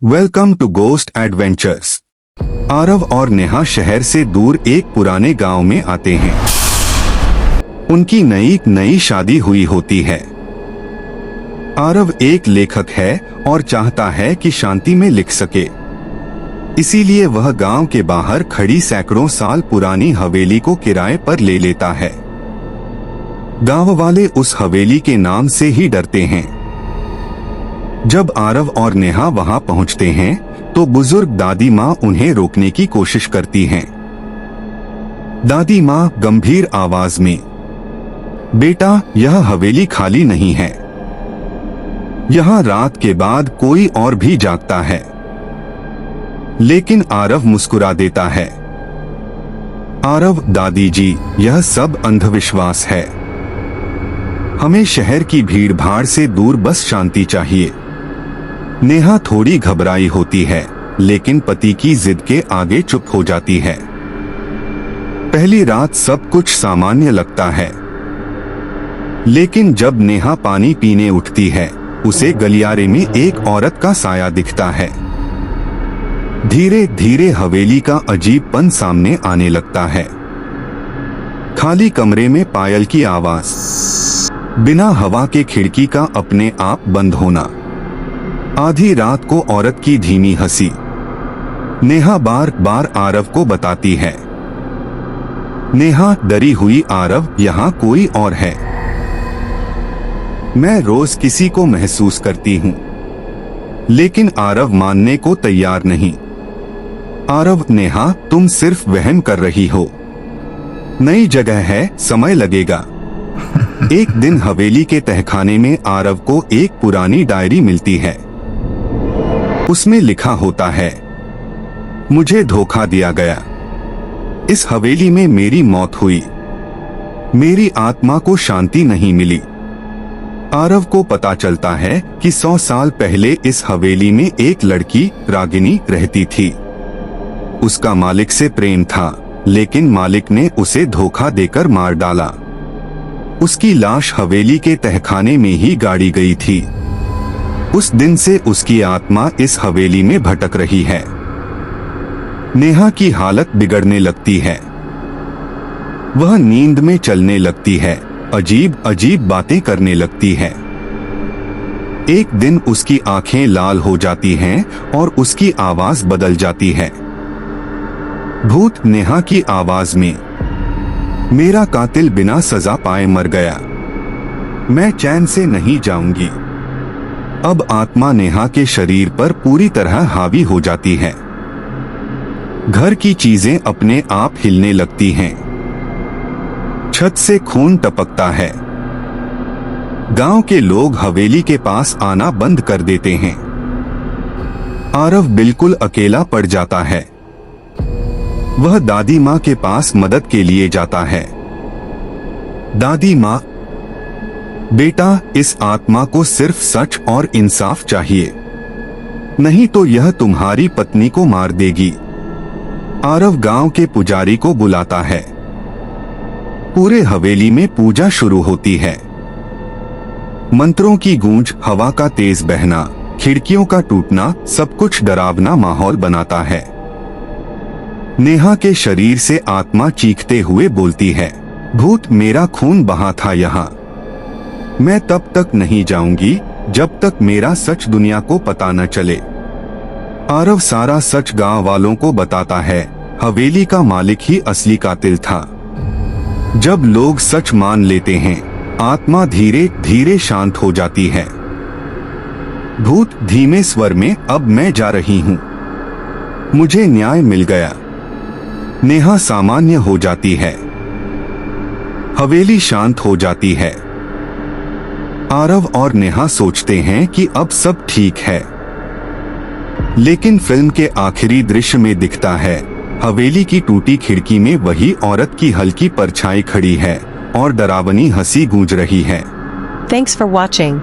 Welcome to ghost adventures. Aarav और नेहा शहर से दूर एक पुराने गांव में आते हैं। उनकी नई शादी हुई होती है। आरव एक लेखक है और चाहता है कि शांति में लिख सके। इसीलिए वह गांव के बाहर खड़ी सैकड़ों साल पुरानी हवेली को किराए पर ले लेता है। गांव वाले उस हवेली के नाम से ही डरते हैं। जब आरव और नेहा वहां पहुंचते हैं तो बुजुर्ग दादी माँ उन्हें रोकने की कोशिश करती हैं। दादी माँ गंभीर आवाज में, बेटा, यह हवेली खाली नहीं है। यहाँ रात के बाद कोई और भी जागता है। लेकिन आरव मुस्कुरा देता है। आरव, दादी जी, यह सब अंधविश्वास है। हमें शहर की भीड़ भाड़ से दूर बस शांति चाहिए। नेहा थोड़ी घबराई होती है, लेकिन पति की जिद के आगे चुप हो जाती है। पहली रात सब कुछ सामान्य लगता है, लेकिन जब नेहा पानी पीने उठती है, उसे गलियारे में एक औरत का साया दिखता है। धीरे धीरे हवेली का अजीबपन सामने आने लगता है। खाली कमरे में पायल की आवाज, बिना हवा के खिड़की का अपने आप बंद होना, आधी रात को औरत की धीमी हंसी। नेहा बार बार आरव को बताती है। नेहा, डरी हुई आरव, यहाँ कोई और है। मैं रोज किसी को महसूस करती हूँ। लेकिन आरव मानने को तैयार नहीं। आरव, नेहा, तुम सिर्फ वहम कर रही हो। नई जगह है, समय लगेगा। एक दिन हवेली के तहखाने में आरव को एक पुरानी डायरी मिलती है। उसमें लिखा होता है, मुझे धोखा दिया गया। इस हवेली में मेरी मौत हुई। मेरी आत्मा को शांति नहीं मिली। आरव को पता चलता है कि 100 साल पहले इस हवेली में एक लड़की रागिनी रहती थी। उसका मालिक से प्रेम था, लेकिन मालिक ने उसे धोखा देकर मार डाला। उसकी लाश हवेली के तहखाने में ही गाड़ी गई थी। उस दिन से उसकी आत्मा इस हवेली में भटक रही है। नेहा की हालत बिगड़ने लगती है। वह नींद में चलने लगती है, अजीब अजीब बातें करने लगती है। एक दिन उसकी आंखें लाल हो जाती हैं और उसकी आवाज बदल जाती है। भूत, नेहा की आवाज में, मेरा कातिल बिना सजा पाए मर गया। मैं चैन से नहीं जाऊंगी। अब आत्मा नेहा के शरीर पर पूरी तरह हावी हो जाती है। घर की चीजें अपने आप हिलने लगती हैं। छत से खून टपकता है। गांव के लोग हवेली के पास आना बंद कर देते हैं। आरव बिल्कुल अकेला पड़ जाता है। वह दादी माँ के पास मदद के लिए जाता है। दादी माँ, बेटा, इस आत्मा को सिर्फ सच और इंसाफ चाहिए, नहीं तो यह तुम्हारी पत्नी को मार देगी। आरव गांव के पुजारी को बुलाता है। पूरे हवेली में पूजा शुरू होती है। मंत्रों की गूंज, हवा का तेज बहना, खिड़कियों का टूटना, सब कुछ डरावना माहौल बनाता है। नेहा के शरीर से आत्मा चीखते हुए बोलती है, भूत, मेरा खून बहा था यहाँ। मैं तब तक नहीं जाऊंगी जब तक मेरा सच दुनिया को पता न चले। आरव सारा सच गांव वालों को बताता है। हवेली का मालिक ही असली कातिल था। जब लोग सच मान लेते हैं, आत्मा धीरे धीरे शांत हो जाती है। भूत धीमे स्वर में, अब मैं जा रही हूँ। मुझे न्याय मिल गया। नेहा सामान्य हो जाती है। हवेली शांत हो जाती है। आरव और नेहा सोचते हैं कि अब सब ठीक है। लेकिन फिल्म के आखिरी दृश्य में दिखता है, हवेली की टूटी खिड़की में वही औरत की हल्की परछाई खड़ी है और डरावनी हंसी गूंज रही है। Thanks for watching.